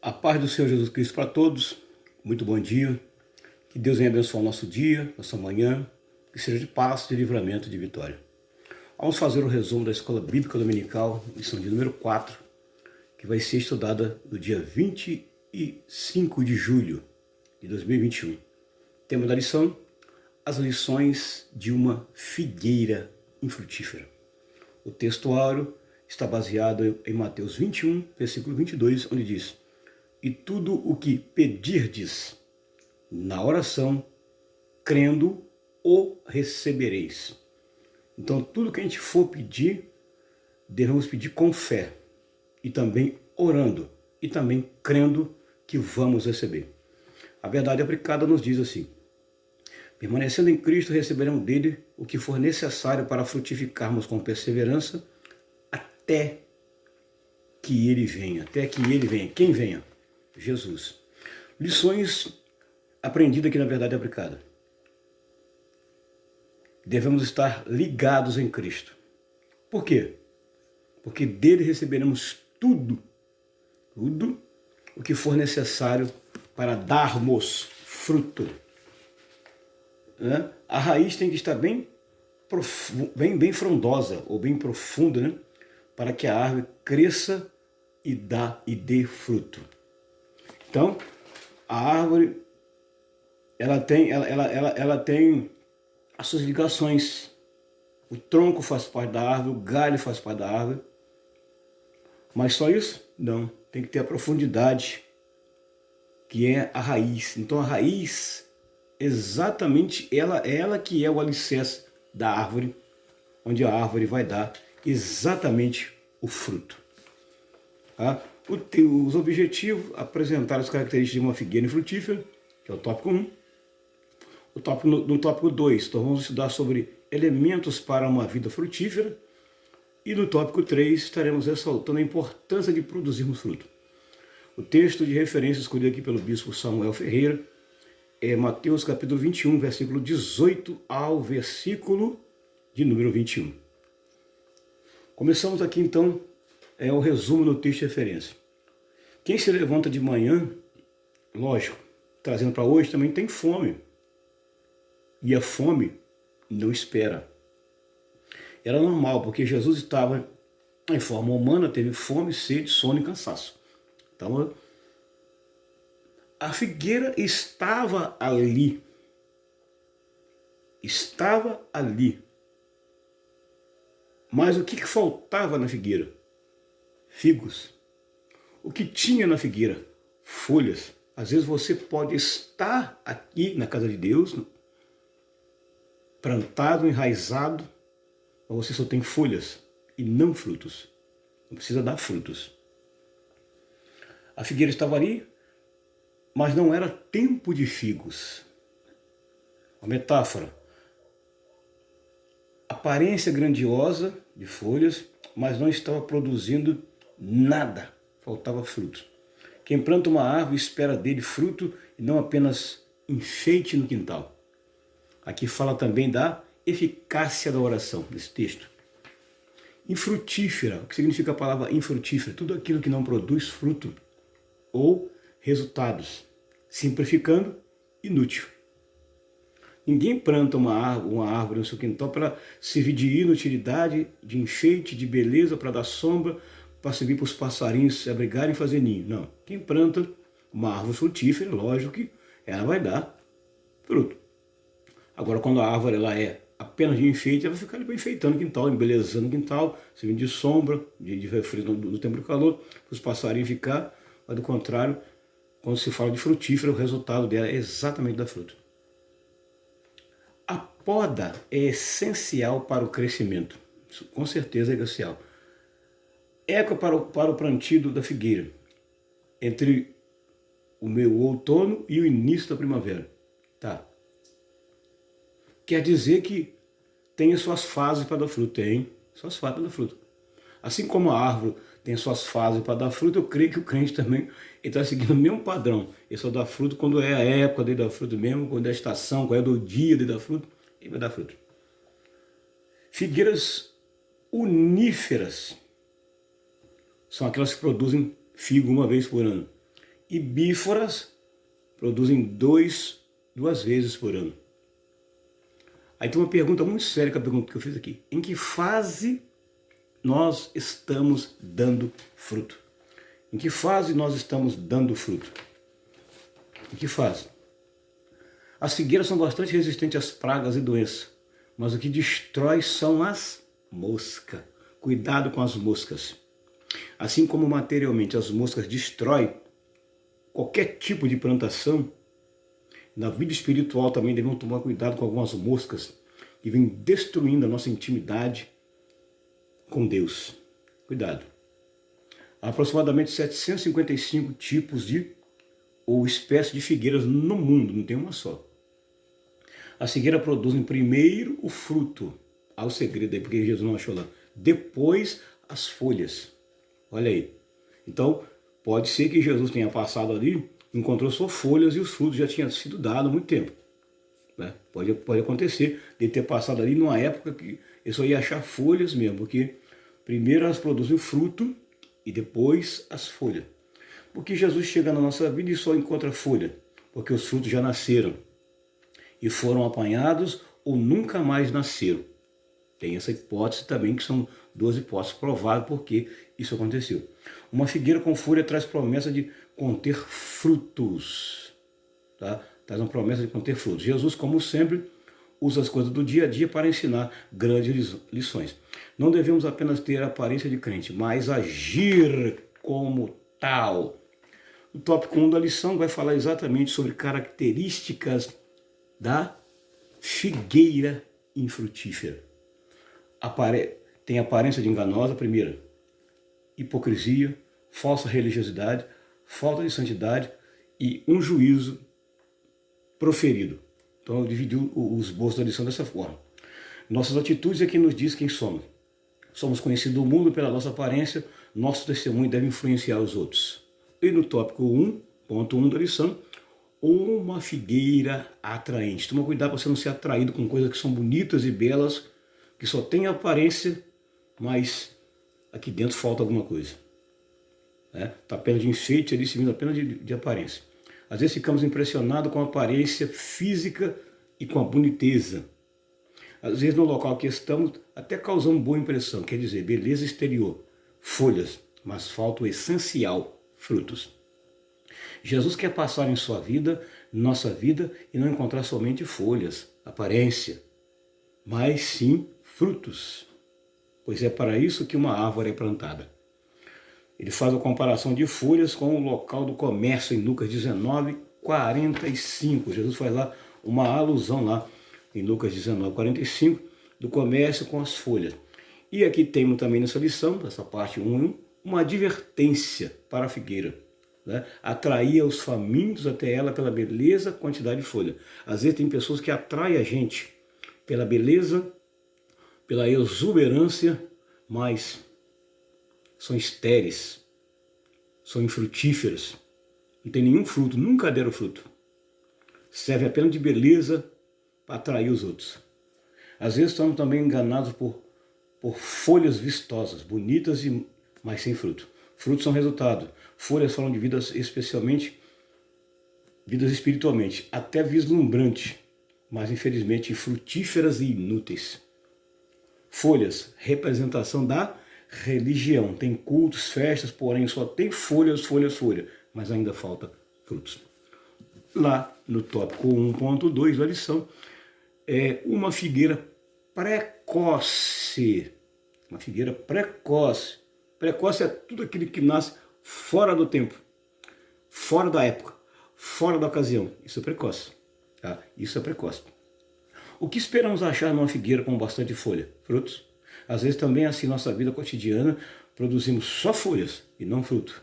A paz do Senhor Jesus Cristo para todos, muito bom dia, que Deus venha abençoar o nosso dia, nossa manhã, que seja de paz, de livramento e de vitória. Vamos fazer o resumo da Escola Bíblica Dominical, lição de número 4, que vai ser estudada no dia 25 de julho de 2021. Tema da lição, as lições de uma figueira infrutífera. O texto áureo está baseado em Mateus 21, versículo 22, onde diz: "E tudo o que pedirdes na oração, crendo, o recebereis." Então, tudo que a gente for pedir, devemos pedir com fé, e também orando, e também crendo que vamos receber. A verdade aplicada nos diz assim: permanecendo em Cristo, receberemos dele o que for necessário para frutificarmos com perseverança até que ele venha. Até que ele venha. Quem venha? Jesus. Lições aprendidas aqui na verdade aplicada. Devemos estar ligados em Cristo. Por quê? Porque dele receberemos tudo o que for necessário para darmos fruto. A raiz tem que estar bem frondosa ou bem profunda, né? Para que a árvore cresça e dê fruto. Então, a árvore ela tem as suas ligações. O tronco faz parte da árvore, o galho faz parte da árvore. Mas só isso? Não. Tem que ter a profundidade, que é a raiz. Então a raiz, exatamente ela que é o alicerce da árvore, onde a árvore vai dar exatamente o fruto. Tá? Os objetivos, apresentar as características de uma figueira infrutífera, que é o tópico 1. No tópico 2, então vamos estudar sobre elementos para uma vida frutífera. E no tópico 3, estaremos ressaltando a importância de produzirmos fruto. O texto de referência escolhido aqui pelo bispo Samuel Ferreira é Mateus capítulo 21, versículo 18 ao versículo de número 21. Começamos aqui então o resumo no texto de referência. Quem se levanta de manhã, lógico, trazendo para hoje, também tem fome. E a fome não espera. Era normal, porque Jesus estava em forma humana, teve fome, sede, sono e cansaço. Então, a figueira estava ali. Estava ali. Mas o que faltava na figueira? Figos. O que tinha na figueira? Folhas. Às vezes você pode estar aqui na casa de Deus, plantado, enraizado, mas você só tem folhas e não frutos. Não precisa dar frutos. A figueira estava ali, mas não era tempo de figos. Uma metáfora. Aparência grandiosa de folhas, mas não estava produzindo nada. Faltava fruto. Quem planta uma árvore espera dele fruto e não apenas enfeite no quintal. Aqui fala também da eficácia da oração, nesse texto. Infrutífera, o que significa a palavra infrutífera? Tudo aquilo que não produz fruto ou resultados. Simplificando, inútil. Ninguém planta uma árvore no seu quintal para servir de inutilidade, de enfeite, de beleza, para dar sombra, para servir para os passarinhos se abrigarem e fazer ninho. Não. Quem planta uma árvore frutífera, lógico que ela vai dar fruto. Agora, quando a árvore ela é apenas de enfeite, ela vai ficar ali enfeitando o quintal, embelezando o quintal, servindo de sombra, de refresco no tempo de calor, para os passarinhos ficar. Mas, do contrário, quando se fala de frutífera, o resultado dela é exatamente dar fruto. A poda é essencial para o crescimento. Isso, com certeza é essencial. Eco para o plantio da figueira, entre o outono e o início da primavera. Tá. Quer dizer que tem as suas fases para dar fruto. Tem suas fases para dar fruto. Assim como a árvore tem suas fases para dar fruto, eu creio que o crente também está seguindo o mesmo padrão. Ele só dá fruto quando é a época dele dar fruto mesmo, quando é a estação, quando é do dia dele dar fruto, ele vai dar fruto. Figueiras uníferas são aquelas que produzem figo uma vez por ano. e bíforas produzem duas vezes por ano. Aí tem uma pergunta muito séria, que é a pergunta que eu fiz aqui. Em que fase nós estamos dando fruto? Em que fase nós estamos dando fruto? Em que fase? As figueiras são bastante resistentes às pragas e doenças, mas o que destrói são as moscas. Cuidado com as moscas. Assim como materialmente as moscas destroem qualquer tipo de plantação, na vida espiritual também devemos tomar cuidado com algumas moscas que vêm destruindo a nossa intimidade com Deus. Cuidado. Há aproximadamente 755 tipos ou espécies de figueiras no mundo, não tem uma só. As figueiras produzem primeiro o fruto. Há o segredo aí, porque Jesus não achou lá. Depois as folhas. Olha aí. Então, pode ser que Jesus tenha passado ali, encontrou só folhas e os frutos já tinham sido dados há muito tempo. Né? Pode acontecer de ter passado ali numa época que ele só ia achar folhas mesmo, porque primeiro elas produzem o fruto e depois as folhas. Porque Jesus chega na nossa vida e só encontra folha, porque os frutos já nasceram e foram apanhados ou nunca mais nasceram. Tem essa hipótese também, que são duas hipóteses prováveis porque isso aconteceu. Uma figueira com folha traz promessa de conter frutos. Tá? Traz uma promessa de conter frutos. Jesus, como sempre, usa as coisas do dia a dia para ensinar grandes lições. Não devemos apenas ter a aparência de crente, mas agir como tal. O tópico 1 da lição vai falar exatamente sobre características da figueira infrutífera. Tem aparência de enganosa, primeira, hipocrisia, falsa religiosidade, falta de santidade e um juízo proferido. Então eu dividi os esboço da lição dessa forma. Nossas atitudes é que nos diz quem somos. Somos conhecidos do mundo pela nossa aparência, nosso testemunho deve influenciar os outros. E no tópico 1, ponto 1 da lição, uma figueira atraente. Toma cuidado para você não ser atraído com coisas que são bonitas e belas, que só tem aparência, mas aqui dentro falta alguma coisa. Está apenas de enfeite ali, servindo apenas de aparência. Às vezes ficamos impressionados com a aparência física e com a boniteza. Às vezes no local que estamos até causamos boa impressão, quer dizer, beleza exterior, folhas, mas falta o essencial, frutos. Jesus quer passar em sua vida, nossa vida, e não encontrar somente folhas, aparência, mas sim frutos, pois é para isso que uma árvore é plantada. Ele faz a comparação de folhas com o local do comércio em Lucas 19, 45. Jesus faz lá uma alusão lá em Lucas 19, 45, do comércio com as folhas. E aqui temos também nessa lição, essa parte 1, uma advertência para a figueira. Atraía os famintos até ela pela beleza, quantidade de folha. Às vezes tem pessoas que atraem a gente pela beleza, pela exuberância, mas são estéreis, são infrutíferas, não tem nenhum fruto, nunca deram fruto. Serve apenas de beleza para atrair os outros. Às vezes estamos também enganados por folhas vistosas, bonitas, mas sem fruto. Frutos são resultado. Folhas falam de vidas especialmente, vidas espiritualmente, até vislumbrantes, mas infelizmente frutíferas e inúteis. Folhas, representação da religião. Tem cultos, festas, porém só tem folhas, mas ainda falta frutos. Lá no tópico 1.2 da lição, é uma figueira precoce. Uma figueira precoce. Precoce é tudo aquilo que nasce fora do tempo, fora da época, fora da ocasião. Isso é precoce. Tá? Isso é precoce. O que esperamos achar numa figueira com bastante folha? Frutos. Às vezes também assim nossa vida cotidiana produzimos só folhas e não fruto.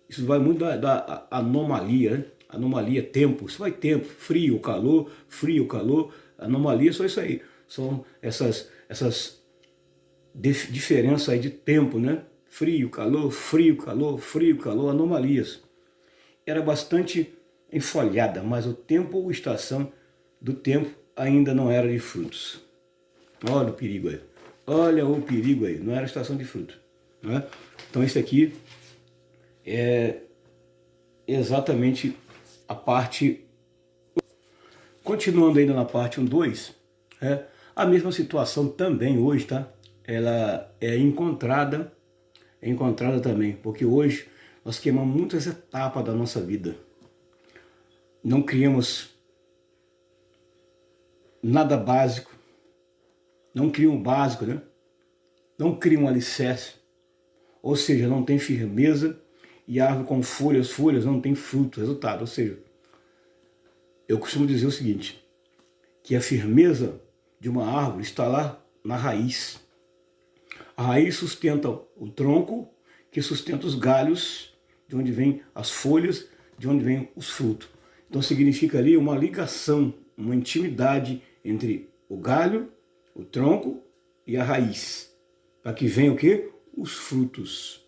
Isso vai muito da anomalia, né? Anomalia é tempo, isso vai tempo, frio, calor, anomalia é só isso aí. São essas diferenças aí de tempo, né? Frio, calor, anomalias. Era bastante enfolhada, mas o tempo ou estação do tempo ainda não era de frutos. Olha o perigo aí. Olha o perigo aí. Não era estação de fruto. Né? Então esse aqui é exatamente a parte. Continuando ainda na parte 1.2, a mesma situação também hoje, tá? Ela é encontrada também, porque hoje nós queimamos muitas etapas da nossa vida. Não criamos nada básico, não criam um básico, né? Não criam um alicerce, ou seja, não tem firmeza, e a árvore com folhas não tem fruto, resultado. Ou seja, eu costumo dizer o seguinte, que a firmeza de uma árvore está lá na raiz. A raiz sustenta o tronco, que sustenta os galhos, de onde vêm as folhas, de onde vêm os frutos. Então significa ali uma ligação, uma intimidade entre o galho, o tronco e a raiz, para que venha o quê? Os frutos.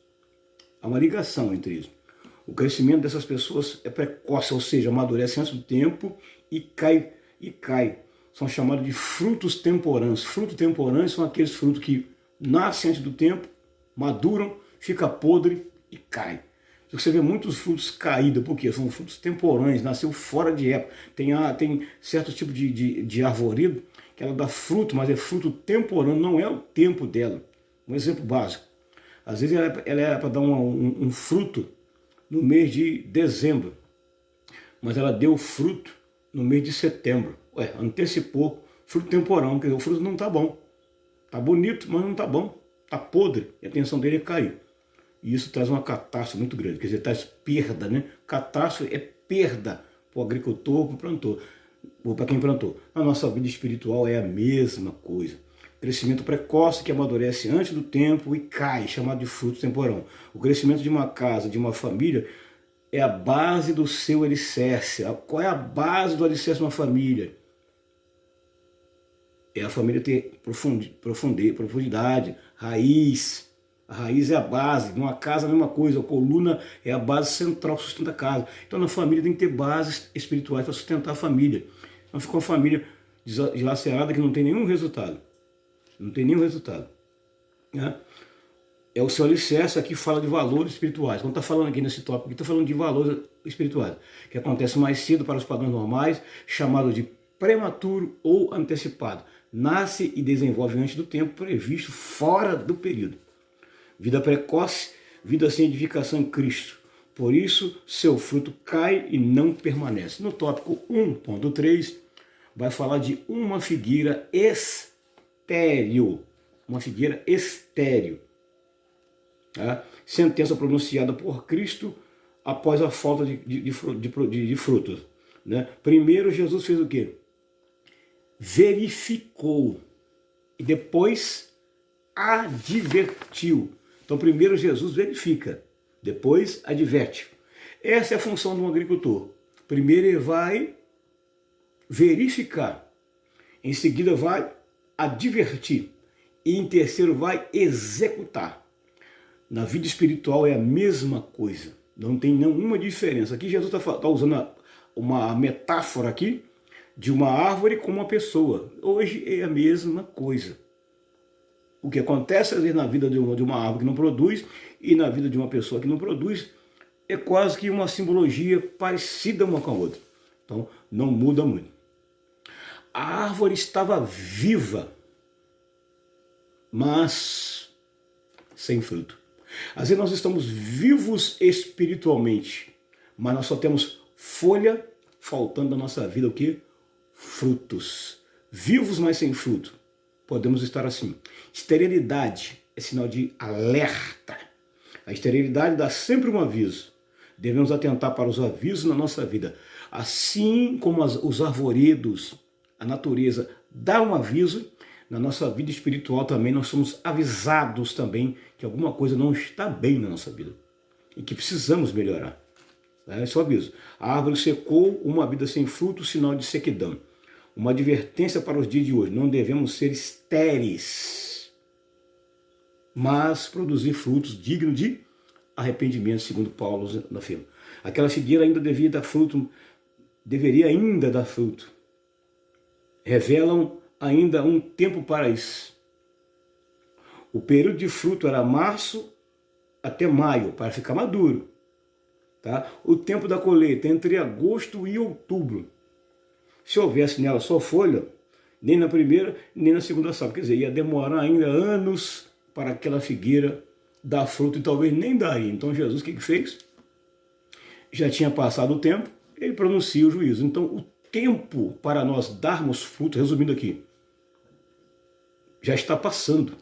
Há uma ligação entre isso. O crescimento dessas pessoas é precoce, ou seja, amadurece antes do tempo e cai. São chamados de frutos temporâneos. Frutos temporâneos são aqueles frutos que nascem antes do tempo, maduram, fica podre e cai. Você vê muitos frutos caídos, porque são frutos temporâneos, nasceu fora de época. Tem certo tipo de arvoredo que ela dá fruto, mas é fruto temporâneo, não é o tempo dela. Um exemplo básico. Às vezes ela é para dar um fruto no mês de dezembro, mas ela deu fruto no mês de setembro. Antecipou, fruto temporão, quer dizer, o fruto não está bom. Está bonito, mas não está bom. Está podre, e a tensão dele é cair. E isso traz uma catástrofe muito grande, quer dizer, traz perda, né? Catástrofe é perda para o agricultor, para o plantor, ou para quem plantou. Na nossa vida espiritual é a mesma coisa. Crescimento precoce que amadurece antes do tempo e cai, chamado de fruto temporão. O crescimento de uma casa, de uma família, é a base do seu alicerce. Qual é a base do alicerce de uma família? É a família ter profundidade, raiz. A raiz é a base. Numa casa, a mesma coisa. A coluna é a base central que sustenta a casa. Então, na família tem que ter bases espirituais para sustentar a família. Não fica uma família dilacerada que não tem nenhum resultado. Não tem nenhum resultado. Né? É o seu alicerce. Aqui fala de valores espirituais. Quando está falando aqui nesse tópico, está falando de valores espirituais, que acontece mais cedo para os padrões normais, chamado de prematuro ou antecipado. Nasce e desenvolve antes do tempo previsto, fora do período. Vida precoce, vida sem edificação em Cristo. Por isso, seu fruto cai e não permanece. No tópico 1.3, vai falar de uma figueira estéril. Uma figueira estéril. Tá? Sentença pronunciada por Cristo após a falta de frutos. Né? Primeiro, Jesus fez o quê? Verificou. E depois advertiu. Então, primeiro Jesus verifica, depois adverte. Essa é a função de um agricultor. Primeiro ele vai verificar, em seguida vai advertir e em terceiro vai executar. Na vida espiritual é a mesma coisa, não tem nenhuma diferença. Aqui Jesus está usando uma metáfora aqui de uma árvore com uma pessoa. Hoje é a mesma coisa. O que acontece às vezes na vida de uma árvore que não produz e na vida de uma pessoa que não produz é quase que uma simbologia parecida uma com a outra. Então não muda muito. A árvore estava viva, mas sem fruto. Às vezes nós estamos vivos espiritualmente, mas nós só temos folha, faltando na nossa vida o quê? Frutos. Vivos, mas sem fruto. Podemos estar assim. Esterilidade é sinal de alerta. A esterilidade dá sempre um aviso. Devemos atentar para os avisos na nossa vida. Assim como os arvoredos, a natureza dá um aviso, na nossa vida espiritual também nós somos avisados também que alguma coisa não está bem na nossa vida e que precisamos melhorar. Esse é o aviso. A árvore secou, uma vida sem fruto, sinal de sequidão. Uma advertência para os dias de hoje. Não devemos ser estéreis, mas produzir frutos dignos de arrependimento, segundo Paulo afirma. Aquela figueira ainda deveria ainda dar fruto. Revelam ainda um tempo para isso. O período de fruto era março até maio, para ficar maduro. Tá? O tempo da colheita, entre agosto e outubro. Se houvesse nela só folha, nem na primeira, nem na segunda safra. Quer dizer, ia demorar ainda anos para aquela figueira dar fruto e talvez nem daria. Então Jesus o que fez? Já tinha passado o tempo, ele pronuncia o juízo. Então o tempo para nós darmos fruto, resumindo aqui, já está passando.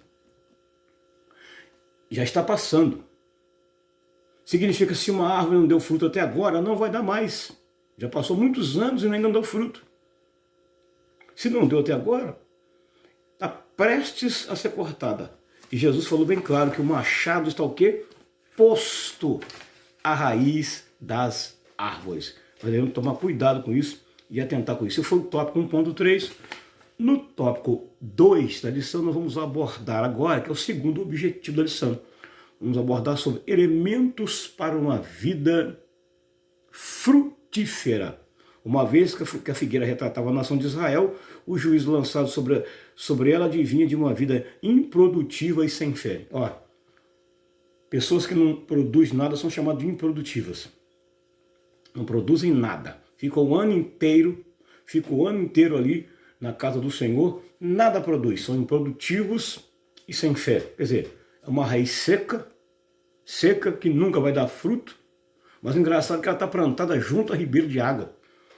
Já está passando. Significa que se uma árvore não deu fruto até agora, não vai dar mais. Já passou muitos anos e ainda não deu fruto. Se não deu até agora, está prestes a ser cortada. E Jesus falou bem claro que o machado está o quê? Posto à raiz das árvores. Nós devemos tomar cuidado com isso e atentar com isso. Esse foi o tópico 1.3. No tópico 2 da lição, nós vamos abordar agora, que é o segundo objetivo da lição. Vamos abordar sobre elementos para uma vida frutífera. Uma vez que a figueira retratava a nação de Israel, o juízo lançado sobre ela adivinha de uma vida improdutiva e sem fé. Ó, pessoas que não produzem nada são chamadas de improdutivas. Não produzem nada. Ficam o ano inteiro ali na casa do Senhor, nada produz. São improdutivos e sem fé. Quer dizer, é uma raiz seca que nunca vai dar fruto, mas o engraçado é que ela está plantada junto a ribeiro de água.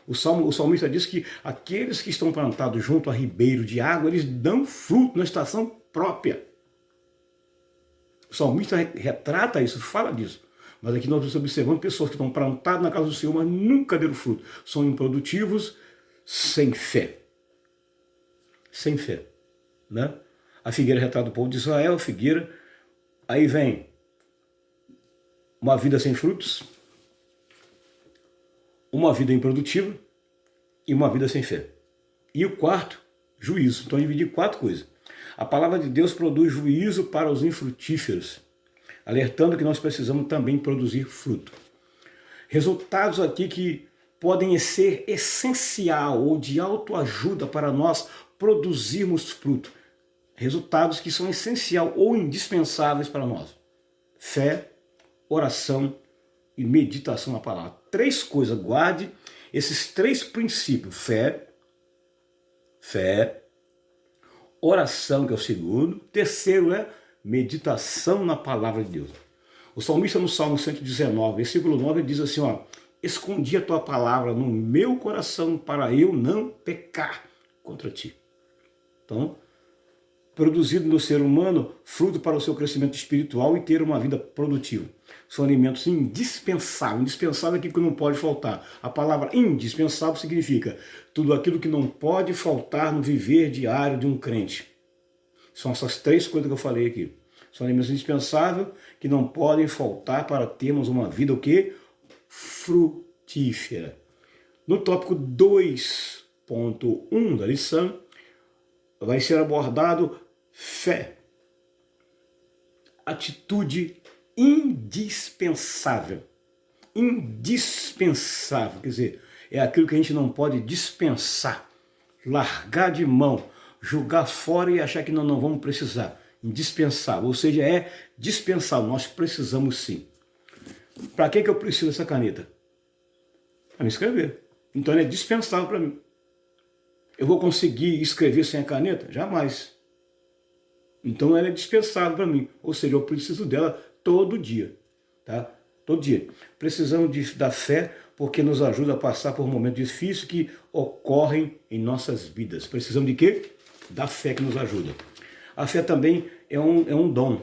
O salmista diz que aqueles que estão plantados junto a ribeiro de água, eles dão fruto na estação própria. O salmista retrata isso, fala disso. Mas aqui nós observamos pessoas que estão plantadas na casa do Senhor, mas nunca deram fruto. São improdutivos, sem fé. Sem fé. Né? A figueira retrata o povo de Israel, a figueira. Aí vem uma vida sem frutos, uma vida improdutiva e uma vida sem fé. E o quarto, juízo. Então eu dividi 4 coisas. A palavra de Deus produz juízo para os infrutíferos, alertando que nós precisamos também produzir fruto. Resultados aqui que podem ser essencial ou de autoajuda para nós produzirmos fruto. Resultados que são essencial ou indispensáveis para nós. Fé, oração e meditação na palavra. 3 coisas, guarde esses 3 princípios. Fé, oração, que é o segundo. Terceiro é meditação na palavra de Deus. O salmista no Salmo 119, versículo 9, diz assim, ó, escondi a tua palavra no meu coração para eu não pecar contra ti. Então, produzido no ser humano, fruto para o seu crescimento espiritual e ter uma vida produtiva. São alimentos indispensáveis. Indispensável é aquilo que não pode faltar. A palavra indispensável significa tudo aquilo que não pode faltar no viver diário de um crente. São essas 3 coisas que eu falei aqui. São alimentos indispensáveis que não podem faltar para termos uma vida o quê? Frutífera. No tópico 2.1 da lição, vai ser abordado fé. Atitude indispensável. Indispensável, quer dizer, é aquilo que a gente não pode dispensar, largar de mão, jogar fora e achar que não vamos precisar. Indispensável, ou seja, é dispensável, nós precisamos sim. Para que eu preciso dessa caneta? Para me escrever. Então ela é dispensável para mim. Eu vou conseguir escrever sem a caneta? Jamais. Então ela é dispensável para mim, ou seja, eu preciso dela todo dia, tá? Todo dia. Precisamos da fé porque nos ajuda a passar por momentos difíceis que ocorrem em nossas vidas. Precisamos de quê? Da fé que nos ajuda. A fé também é um dom.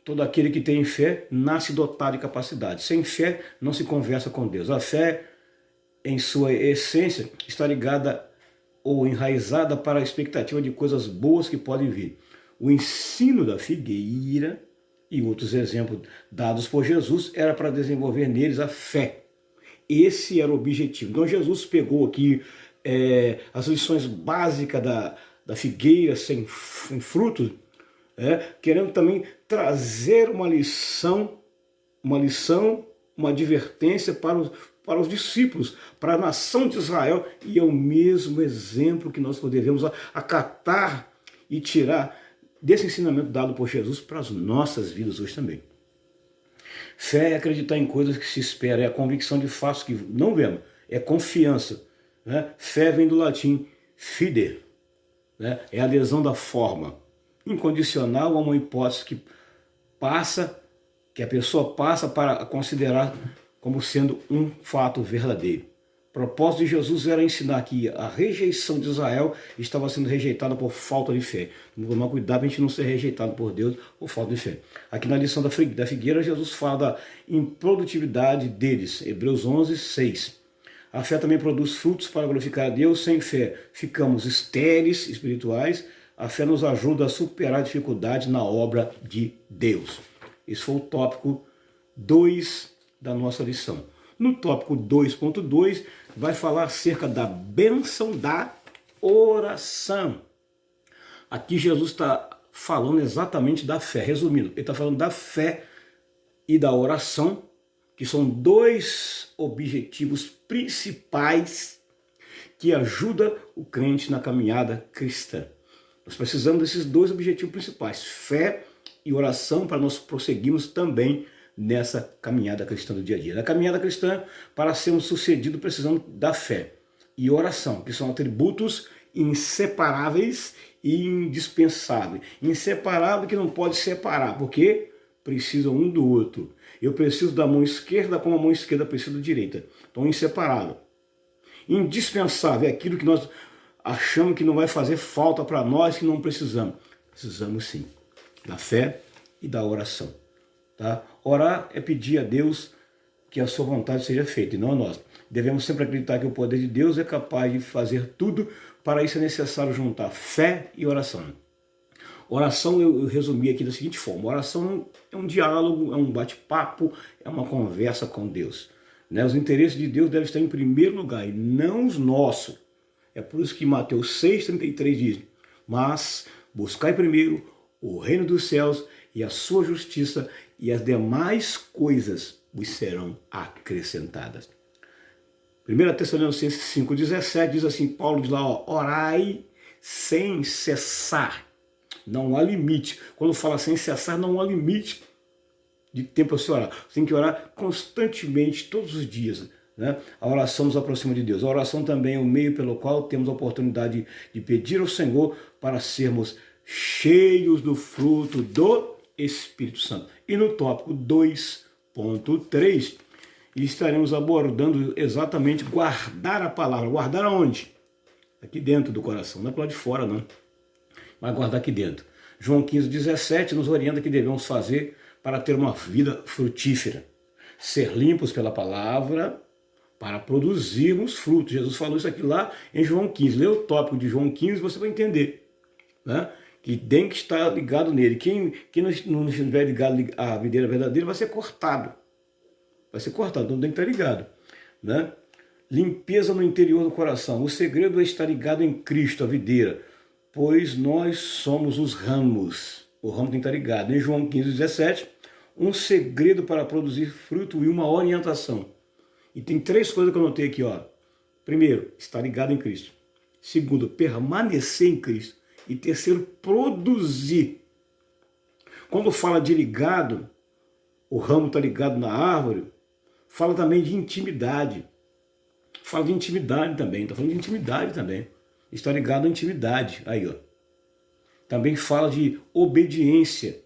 Todo aquele que tem fé nasce dotado de capacidade. Sem fé não se conversa com Deus. A fé, em sua essência, está ligada ou enraizada para a expectativa de coisas boas que podem vir. O ensino da figueira e outros exemplos dados por Jesus era para desenvolver neles a fé. Esse era o objetivo. Então Jesus pegou aqui as lições básicas da figueira sem frutos, querendo também trazer uma advertência para os discípulos, para a nação de Israel, e é o mesmo exemplo que nós devemos acatar e tirar desse ensinamento dado por Jesus para as nossas vidas hoje também. Fé é acreditar em coisas que se espera, é a convicção de fatos que não vemos, é confiança. Né? Fé vem do latim fide, né? É a adesão da forma incondicional a uma hipótese que a pessoa passa para considerar como sendo um fato verdadeiro. O propósito de Jesus era ensinar que a rejeição de Israel estava sendo rejeitada por falta de fé. Vamos tomar cuidado para a gente não ser rejeitado por Deus por falta de fé. Aqui na lição da figueira, Jesus fala da improdutividade deles, Hebreus 11, 6. A fé também produz frutos para glorificar a Deus. Sem fé ficamos estéreis espirituais. A fé nos ajuda a superar dificuldades na obra de Deus. Esse foi o tópico 2 da nossa lição. No tópico 2.2 vai falar acerca da bênção da oração. Aqui Jesus está falando exatamente da fé. Resumindo, ele está falando da fé e da oração, que são dois objetivos principais que ajudam o crente na caminhada cristã. Nós precisamos desses dois objetivos principais, fé e oração, para nós prosseguirmos também nessa caminhada cristã do dia a dia. Na caminhada cristã, para sermos sucedidos, precisamos da fé e oração, que são atributos inseparáveis e indispensáveis. Inseparável que não pode separar, porque precisam um do outro. Eu preciso da mão esquerda como a mão esquerda precisa da direita. Então, inseparável. Indispensável é aquilo que nós achamos que não vai fazer falta para nós, que não precisamos. Precisamos sim da fé e da oração. Tá? Orar é pedir a Deus que a sua vontade seja feita, e não a nossa. Devemos sempre acreditar que o poder de Deus é capaz de fazer tudo. Para isso é necessário juntar fé e oração. Oração eu resumi aqui da seguinte forma: oração é um diálogo, é um bate-papo, é uma conversa com Deus. Né? Os interesses de Deus devem estar em primeiro lugar e não os nossos. É por isso que Mateus 6,33 diz: mas buscai primeiro o reino dos céus e a sua justiça, e as demais coisas vos serão acrescentadas. 1 Tessalonicenses 5,17 diz assim, Paulo diz lá, ó, orai sem cessar. Não há limite. Quando fala sem cessar, não há limite de tempo para você orar. Você tem que orar constantemente, todos os dias. Né? A oração nos aproxima de Deus. A oração também é o meio pelo qual temos a oportunidade de pedir ao Senhor para sermos cheios do fruto do Espírito Santo. E no tópico 2.3, estaremos abordando exatamente guardar a palavra. Guardar aonde? Aqui dentro do coração, não é para lá de fora não. Mas guardar aqui dentro. João 15,17 nos orienta que devemos fazer para ter uma vida frutífera. Ser limpos pela palavra para produzirmos frutos. Jesus falou isso aqui lá em João 15. Lê o tópico de João 15 você vai entender. Né? Que tem que estar ligado nele. Quem não estiver ligado à videira verdadeira vai ser cortado. Vai ser cortado, então tem que estar ligado. Né? Limpeza no interior do coração. O segredo é estar ligado em Cristo, a videira. Pois nós somos os ramos. O ramo tem que estar ligado. Em João 15,17, um segredo para produzir fruto e uma orientação. E tem três coisas que eu anotei aqui. Ó. Primeiro, estar ligado em Cristo. Segundo, permanecer em Cristo. E terceiro, produzir. Quando fala de ligado, o ramo está ligado na árvore, fala também de intimidade. Fala de intimidade também. Está falando de intimidade também. Está ligado à intimidade. Aí, ó. Também fala de obediência.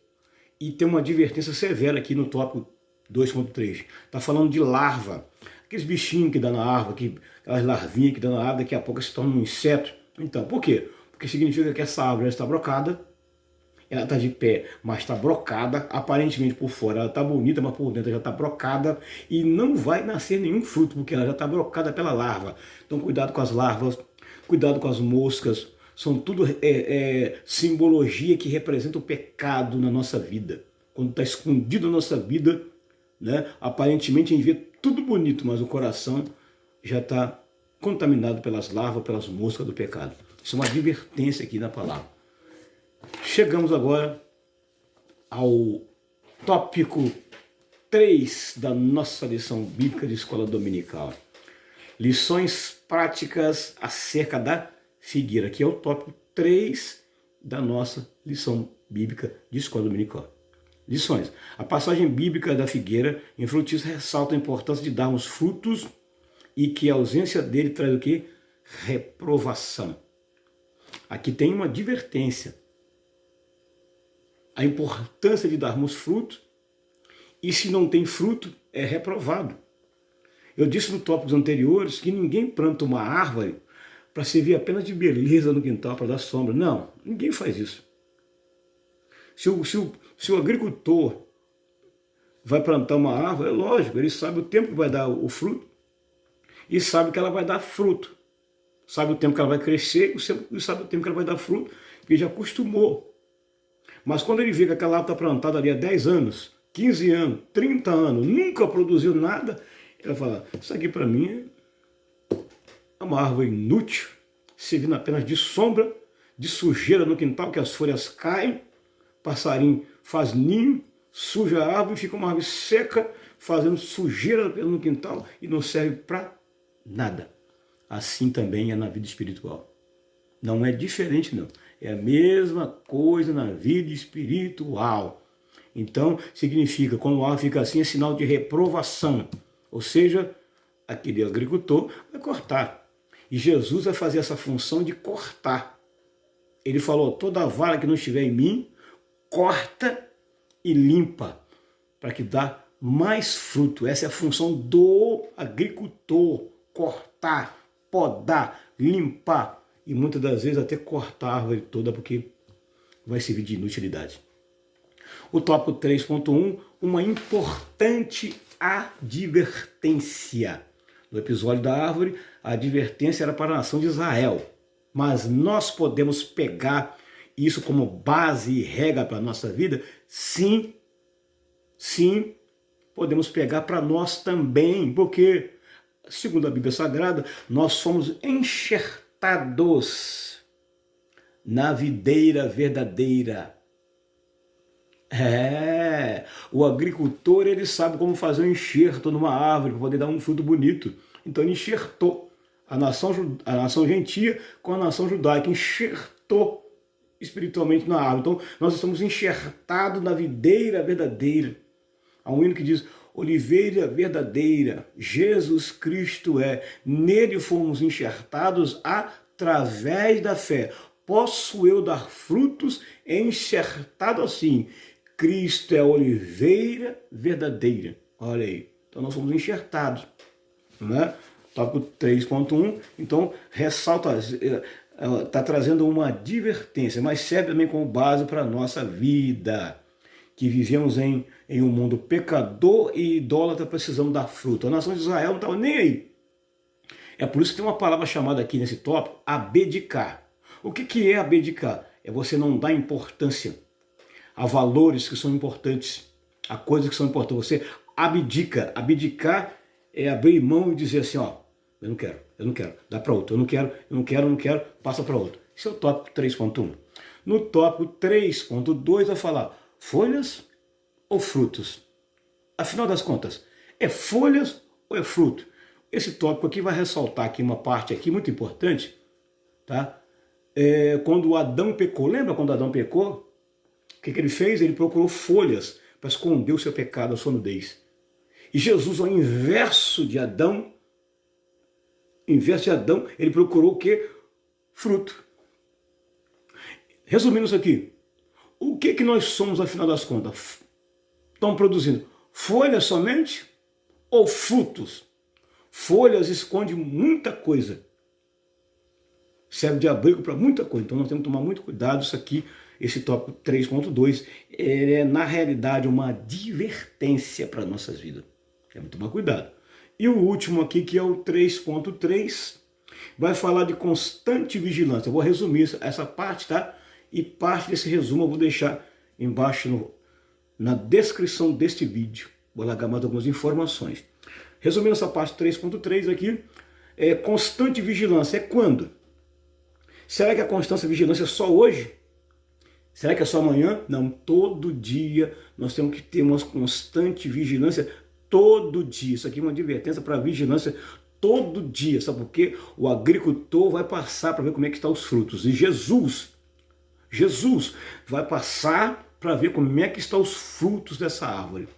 E tem uma advertência severa aqui no tópico 2.3. Está falando de larva. Aqueles bichinhos que dá na árvore, aquelas larvinhas que dá na árvore, daqui a pouco se tornam um inseto. Então, por quê? Porque significa que essa árvore está brocada, ela está de pé, mas está brocada, aparentemente por fora ela está bonita, mas por dentro já está brocada e não vai nascer nenhum fruto, porque ela já está brocada pela larva. Então cuidado com as larvas, cuidado com as moscas, são tudo simbologia que representa o pecado na nossa vida. Quando está escondido na nossa vida, né, aparentemente a gente vê tudo bonito, mas o coração já está contaminado pelas larvas, pelas moscas do pecado. Isso é uma advertência aqui na palavra. Chegamos agora ao tópico 3 da nossa lição bíblica de escola dominical. Lições práticas acerca da figueira, que é o tópico 3 da nossa lição bíblica de escola dominical. Lições. A passagem bíblica da figueira em frutífera ressalta a importância de darmos frutos e que a ausência dele traz o quê? Reprovação. Aqui tem uma advertência. A importância de darmos fruto, e se não tem fruto, é reprovado. Eu disse nos tópicos anteriores que ninguém planta uma árvore para servir apenas de beleza no quintal, para dar sombra. Não, ninguém faz isso. Se o agricultor vai plantar uma árvore, é lógico, ele sabe o tempo que vai dar o fruto e sabe que ela vai dar fruto. Sabe o tempo que ela vai crescer e sabe o tempo que ela vai dar fruto, porque já acostumou. Mas quando ele vê que aquela árvore está plantada ali há 10 anos, 15 anos, 30 anos, nunca produziu nada, ele vai falar, isso aqui para mim é uma árvore inútil, servindo apenas de sombra, de sujeira no quintal, que as folhas caem, passarinho faz ninho, suja a árvore, fica uma árvore seca, fazendo sujeira no quintal e não serve para nada. Assim também é na vida espiritual. Não é diferente, não. É a mesma coisa na vida espiritual. Então, significa, quando o árvore fica assim, é sinal de reprovação. Ou seja, aquele agricultor vai cortar. E Jesus vai fazer essa função de cortar. Ele falou, toda vara que não estiver em mim, corta e limpa, para que dá mais fruto. Essa é a função do agricultor, cortar, podar, limpar e muitas das vezes até cortar a árvore toda, porque vai servir de inutilidade. O tópico 3.1, uma importante advertência. No episódio da árvore, a advertência era para a nação de Israel, mas nós podemos pegar isso como base e regra para a nossa vida? Sim, sim, podemos pegar para nós também, porque, segundo a Bíblia Sagrada, nós somos enxertados na videira verdadeira. O agricultor, ele sabe como fazer um enxerto numa árvore para poder dar um fruto bonito. Então ele enxertou a nação gentia com a nação judaica, enxertou espiritualmente na árvore. Então nós estamos enxertados na videira verdadeira. Há um hino que diz, oliveira verdadeira, Jesus Cristo é, nele fomos enxertados através da fé. Posso eu dar frutos enxertado assim? Cristo é a oliveira verdadeira. Olha aí, então nós somos enxertados, né? Tópico 3.1, então ressalta, está trazendo uma advertência, mas serve também como base para a nossa vida, que vivemos em um mundo pecador e idólatra, precisamos dar fruto. A nação de Israel não estava nem aí. É por isso que tem uma palavra chamada aqui nesse tópico, abdicar. O que é abdicar? É você não dar importância a valores que são importantes, a coisas que são importantes. Você abdica. Abdicar é abrir mão e dizer assim, ó, eu não quero, dá para outro, eu não quero, passa para outro. Esse é o tópico 3.1. No tópico 3.2 vai falar folhas ou frutos? Afinal das contas, é folhas ou é fruto? Esse tópico aqui vai ressaltar aqui uma parte aqui muito importante, tá? Quando Adão pecou, lembra quando Adão pecou? O que ele fez? Ele procurou folhas para esconder o seu pecado, a sua nudez. E Jesus, ao inverso de Adão, ele procurou o quê? Fruto. Resumindo isso aqui, o que nós somos, afinal das contas? Estão produzindo folhas somente ou frutos? Folhas escondem muita coisa. Serve de abrigo para muita coisa. Então nós temos que tomar muito cuidado. Isso aqui, esse tópico 3.2, é na realidade uma advertência para nossas vidas. Temos que tomar cuidado. E o último aqui, que é o 3.3, vai falar de constante vigilância. Eu vou resumir essa parte, tá? E parte desse resumo eu vou deixar embaixo na descrição deste vídeo. Vou largar mais algumas informações. Resumindo essa parte 3.3 aqui, constante vigilância. É quando? Será que a constância e vigilância é só hoje? Será que é só amanhã? Não, todo dia nós temos que ter uma constante vigilância, todo dia. Isso aqui é uma advertência para vigilância todo dia. Sabe por quê? O agricultor vai passar para ver como é que estão os frutos. E Jesus vai passar para ver como é que estão os frutos dessa árvore.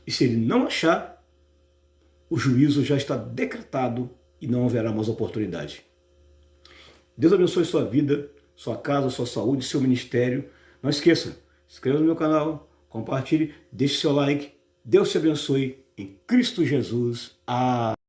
E se ele não achar, o juízo já está decretado e não haverá mais oportunidade. Deus abençoe sua vida, sua casa, sua saúde, seu ministério. Não esqueça, se inscreva no meu canal, compartilhe, deixe seu like. Deus te abençoe em Cristo Jesus. Amém.